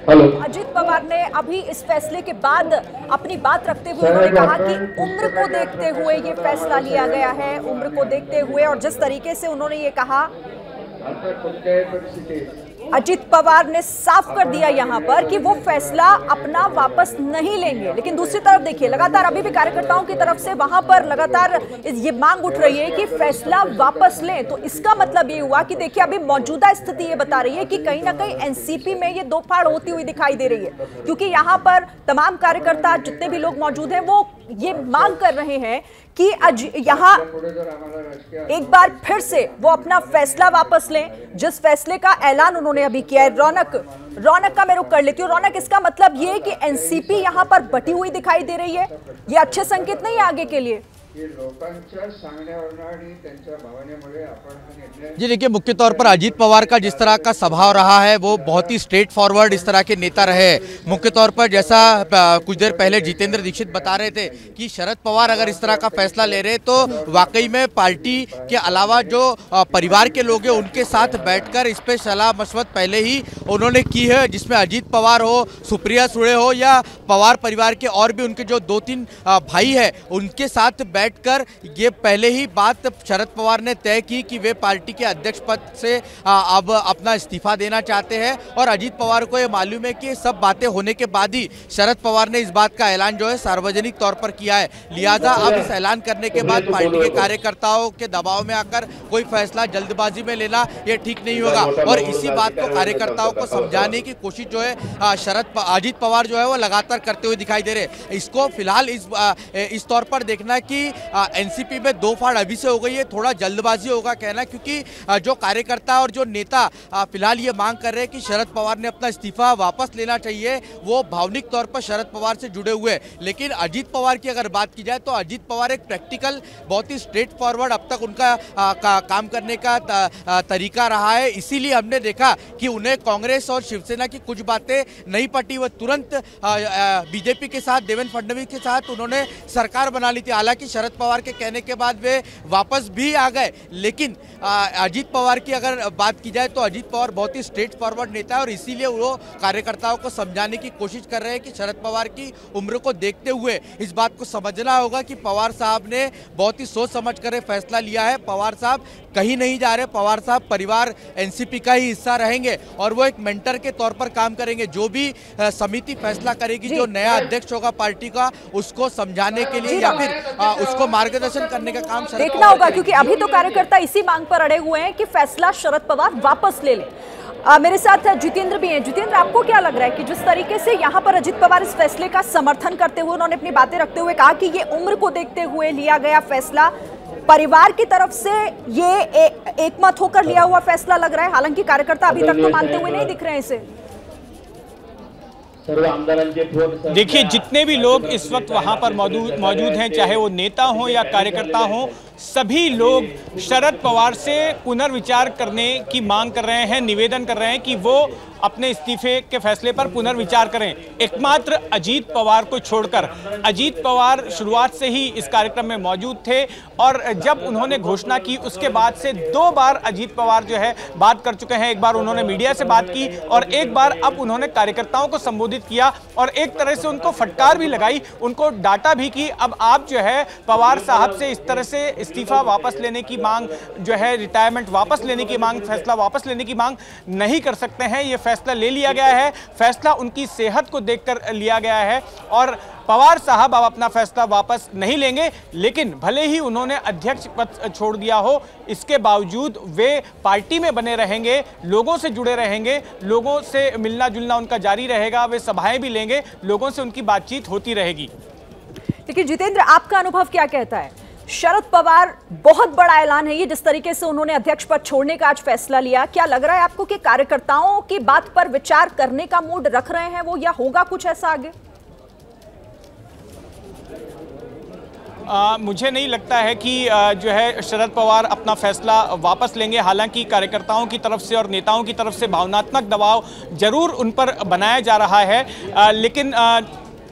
अजित पवार ने अभी इस फैसले के बाद अपनी बात रखते हुए उन्होंने कहा कि उम्र को देखते हुए ये फैसला लिया गया है, उम्र को देखते हुए। और जिस तरीके से उन्होंने ये कहा, अजित पवार ने साफ कर दिया यहां पर कि वो फैसला अपना वापस नहीं लेंगे। लेकिन दूसरी तरफ देखिए, लगातार अभी भी कार्यकर्ताओं की तरफ से वहां पर लगातार ये मांग उठ रही है कि फैसला वापस लें। तो इसका मतलब ये हुआ कि देखिए, अभी मौजूदा स्थिति ये बता रही है कि कहीं ना कहीं एनसीपी में ये दो फाड़ होती हुई दिखाई दे रही है, क्योंकि यहां पर तमाम कार्यकर्ता जितने भी लोग मौजूद हैं वो ये मांग कर रहे हैं कि यहां एक बार फिर से वो अपना फैसला वापस लें, जिस फैसले का ऐलान उन्होंने अभी किया है। रौनक का मैं रुख कर लेती हूँ। रौनक, इसका मतलब ये है कि एनसीपी यहां पर बटी हुई दिखाई दे रही है, ये अच्छे संकेत नहीं है आगे के लिए? जी देखिए, मुख्य तौर पर अजीत पवार का जिस तरह का स्वभाव रहा है वो बहुत ही स्ट्रेट फॉरवर्ड इस तरह के नेता रहे। मुख्य तौर पर जैसा कुछ देर पहले जितेंद्र दीक्षित बता रहे थे कि शरद पवार अगर इस तरह का फैसला ले रहे तो वाकई में पार्टी के अलावा जो परिवार के लोग हैं उनके साथ बैठकर इस पर सलाह मशवरत पहले ही उन्होंने की है, जिसमें अजीत पवार हो, सुप्रिया सुळे हो या पवार परिवार के और भी उनके जो 2-3 भाई है उनके साथ बैठकर ये पहले ही बात शरद पवार ने तय की कि वे पार्टी के अध्यक्ष पद से अब अपना इस्तीफा देना चाहते हैं। और अजीत पवार को ये मालूम है कि सब बातें होने के बाद ही शरद पवार ने इस बात का ऐलान जो है सार्वजनिक तौर पर किया है। लिहाजा अब इस ऐलान करने के बाद पार्टी के कार्यकर्ताओं के दबाव में आकर कोई फैसला जल्दबाजी में लेना ये ठीक नहीं होगा। और इसी बात को कार्यकर्ताओं को समझाने की कोशिश जो है अजीत पवार जो है वो लगातार करते हुए दिखाई दे रहे। इसको फिलहाल इस तौर पर देखना कि एनसीपी में दो फाड़ अभी से हो गई है, थोड़ा जल्दबाजी होगा कहना, क्योंकि जो कार्यकर्ता और जो नेता फिलहाल ये मांग कर रहे हैं कि शरद पवार ने अपना इस्तीफा वापस लेना चाहिए, वो भावनिक तौर पर शरद पवार से जुड़े हुए। लेकिन अजीत पवार की अगर बात की जाए तो अजीत पवार एक प्रैक्टिकल, बहुत ही स्ट्रेट फॉरवर्ड अब तक उनका काम करने का तरीका रहा है। इसीलिए हमने देखा कि उन्हें कांग्रेस और शिवसेना की कुछ बातें नहीं पटी, वह तुरंत बीजेपी के साथ, देवेंद्र फडणवीस के साथ उन्होंने सरकार बना ली थी। हालांकि शरद पवार के कहने के बाद वे वापस भी आ गए। लेकिन अजीत पवार की अगर बात की जाए तो अजीत पवार बहुत ही स्ट्रेट फॉरवर्ड नेता है और इसीलिए वो कार्यकर्ताओं को समझाने की कोशिश कर रहे हैं कि शरद पवार की उम्र को देखते हुए इस बात को समझना होगा कि पवार साहब ने बहुत ही सोच समझ कर फैसला लिया है। पवार साहब कहीं नहीं जा रहे, पवार साहब परिवार एनसीपी का ही हिस्सा रहेंगे और वो एक मेंटर के तौर पर काम करेंगे। जो भी समिति फैसला करेगी, जो नया अध्यक्ष होगा पार्टी का, उसको समझाने के लिए या फिर उसको मार्गदर्शन करने का काम देखना होगा, क्योंकि अभी तो कार्यकर्ता इसी मांग पर अड़े हुए हैं कि फैसला शरद पवार वापस ले लें। मेरे साथ जितेंद्र भी हैं। जितेंद्र, आपको क्या लग रहा है कि जिस तरीके से यहाँ पर अजित पवार इस फैसले का समर्थन करते हुए उन्होंने अपनी बातें रखते हुए कहा कि ये उम्र को देखते हुए लिया गया फैसला, परिवार की तरफ से ये एकमत होकर लिया हुआ फैसला लग रहा है, हालांकि कार्यकर्ता अभी तक तो मानते हुए नहीं दिख रहे हैं इसे? देखिए, जितने भी लोग इस वक्त वहां पर मौजूद हैं, चाहे वो नेता हो या कार्यकर्ता हो, सभी लोग शरद पवार से पुनर्विचार करने की मांग कर रहे हैं, निवेदन कर रहे हैं कि वो अपने इस्तीफे के फैसले पर पुनर्विचार करें। एकमात्र अजीत पवार को छोड़कर, अजीत पवार शुरुआत से ही इस कार्यक्रम में मौजूद थे और जब उन्होंने घोषणा की उसके बाद से 2 बार अजीत पवार जो है बात कर चुके हैं। एक बार उन्होंने मीडिया से बात की और एक बार अब उन्होंने कार्यकर्ताओं को संबोधित किया और एक तरह से उनको फटकार भी लगाई, उनको डांटा भी कि अब आप जो है पवार साहब से इस तरह से इस्तीफा वापस लेने की मांग जो है, रिटायरमेंट वापस लेने की मांग, फैसला वापस लेने की मांग नहीं कर सकते हैं। ये फैसला ले लिया गया है, फैसला उनकी सेहत को देखकर लिया गया है और पवार साहब अब अपना फैसला वापस नहीं लेंगे। लेकिन भले ही उन्होंने अध्यक्ष पद छोड़ दिया हो, इसके बावजूद वे पार्टी में बने रहेंगे, लोगों से जुड़े रहेंगे, लोगों से मिलना जुलना उनका जारी रहेगा, वे सभाएं भी लेंगे, लोगों से उनकी बातचीत होती रहेगी। लेकिन जितेंद्र, आपका अनुभव क्या कहता है? शरद पवार, बहुत बड़ा ऐलान है ये, जिस तरीके से उन्होंने अध्यक्ष पद छोड़ने का आज फैसला लिया, क्या लग रहा है आपको कि कार्यकर्ताओं की बात पर विचार करने का मूड रख रहे हैं वो, या होगा कुछ ऐसा आगे? मुझे नहीं लगता है कि जो है शरद पवार अपना फैसला वापस लेंगे। हालांकि कार्यकर्ताओं की तरफ से और नेताओं की तरफ से भावनात्मक दबाव जरूर उन पर बनाया जा रहा है, लेकिन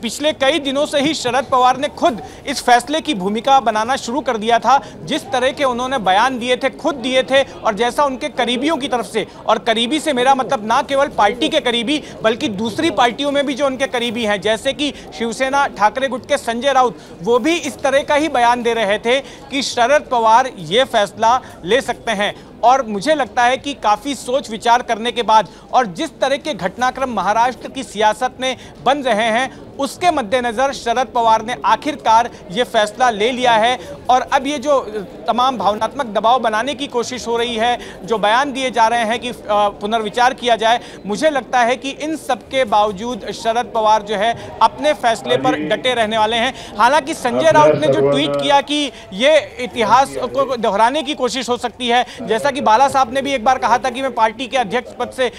पिछले कई दिनों से ही शरद पवार ने खुद इस फैसले की भूमिका बनाना शुरू कर दिया था। जिस तरह के उन्होंने बयान दिए थे, खुद दिए थे, और जैसा उनके करीबियों की तरफ से, और करीबी से मेरा मतलब ना केवल पार्टी के करीबी बल्कि दूसरी पार्टियों में भी जो उनके करीबी हैं, जैसे कि शिवसेना ठाकरे गुट के संजय राउत, वो भी इस तरह का ही बयान दे रहे थे कि शरद पवार ये फैसला ले सकते हैं। और मुझे लगता है कि काफ़ी सोच विचार करने के बाद और जिस तरह के घटनाक्रम महाराष्ट्र की सियासत में बन रहे हैं, उसके मद्देनज़र शरद पवार ने आखिरकार ये फैसला ले लिया है। और अब ये जो तमाम भावनात्मक दबाव बनाने की कोशिश हो रही है, जो बयान दिए जा रहे हैं कि पुनर्विचार किया जाए, मुझे लगता है कि इन सब के बावजूद शरद पवार जो है अपने फैसले पर डटे रहने वाले हैं। हालांकि संजय राउत ने जो ट्वीट किया कि ये इतिहास को दोहराने की कोशिश हो सकती है, जैसा कि बाला साहब ने भी एक बार कहा था कि मैं पार्टी के अध्यक्ष पद से,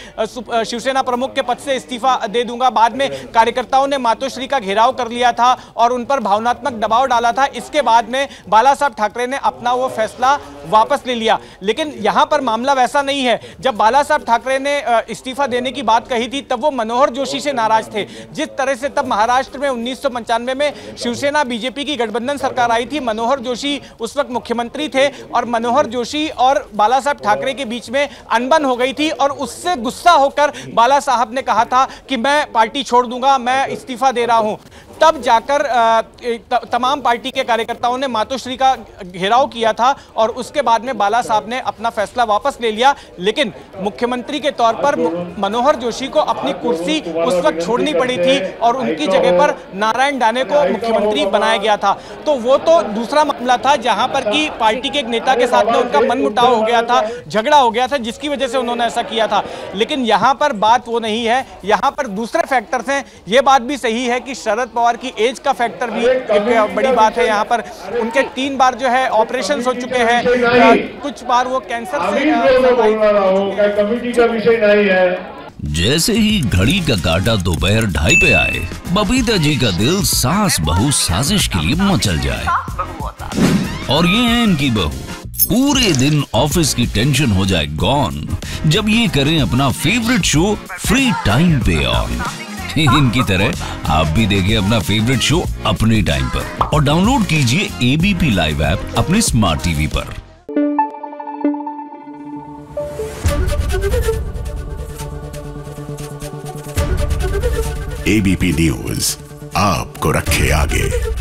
शिवसेना प्रमुख के पद से इस्तीफा दे दूंगा। बाद में कार्यकर्ताओं ने मातोश्री का घेराव कर लिया था और उन पर भावनात्मक दबाव डाला था। इसके बाद में बाला साहब ठाकरे ने अपना वो फैसला वापस ले लिया। लेकिन यहां पर मामला वैसा नहीं है। जब बाला साहब ठाकरे ने इस्तीफा देने की बात कही थी, तब वो मनोहर जोशी से नाराज थे। जिस तरह से तब महाराष्ट्र में 1995 में शिवसेना बीजेपी की गठबंधन सरकार आई थी, मनोहर जोशी उस वक्त मुख्यमंत्री थे और मनोहर जोशी और बाला साहब ठाकरे के बीच में अनबन हो गई थी और उससे गुस्सा होकर बाला साहब ने कहा था कि मैं पार्टी छोड़ दूंगा, मैं इस्तीफा दे रहा हूं। तब जाकर तमाम पार्टी के कार्यकर्ताओं ने मातोश्री का घेराव किया था और उसके बाद में बाला साहब ने अपना फैसला वापस ले लिया। लेकिन मुख्यमंत्री के तौर पर मनोहर जोशी को अपनी कुर्सी उस वक्त छोड़नी पड़ी थी और उनकी जगह पर नारायण दाने को मुख्यमंत्री बनाया गया था। तो वो तो दूसरा मामला था जहां पर कि पार्टी के एक नेता के साथ में उनका मनमुटाव हो गया था, झगड़ा हो गया था, जिसकी वजह से उन्होंने ऐसा किया था। लेकिन यहां पर बात वो नहीं है, यहां पर दूसरे फैक्टर्स हैं। ये बात भी सही है कि शरद पवार की एज का फैक्टर भी एक बड़ी बात है। यहाँ पर उनके 3 बार जो है ऑपरेशन हो चुके हैं, कुछ बार वो कैंसर से कमेटी का विषय नहीं है। जैसे ही घड़ी का काटा दोपहर 2:30 पे आए, बबीता जी का दिल सास बहू साजिश के लिए मचल जाए। और ये है इनकी बहू, पूरे दिन ऑफिस की टेंशन हो जाए गॉन जब ये करें अपना फेवरेट शो फ्री टाइम पे ऑन। इनकी तरह आप भी देखिए अपना फेवरेट शो अपने टाइम पर और डाउनलोड कीजिए एबीपी लाइव ऐप अपने स्मार्ट टीवी पर। एबीपी न्यूज आपको रखे आगे।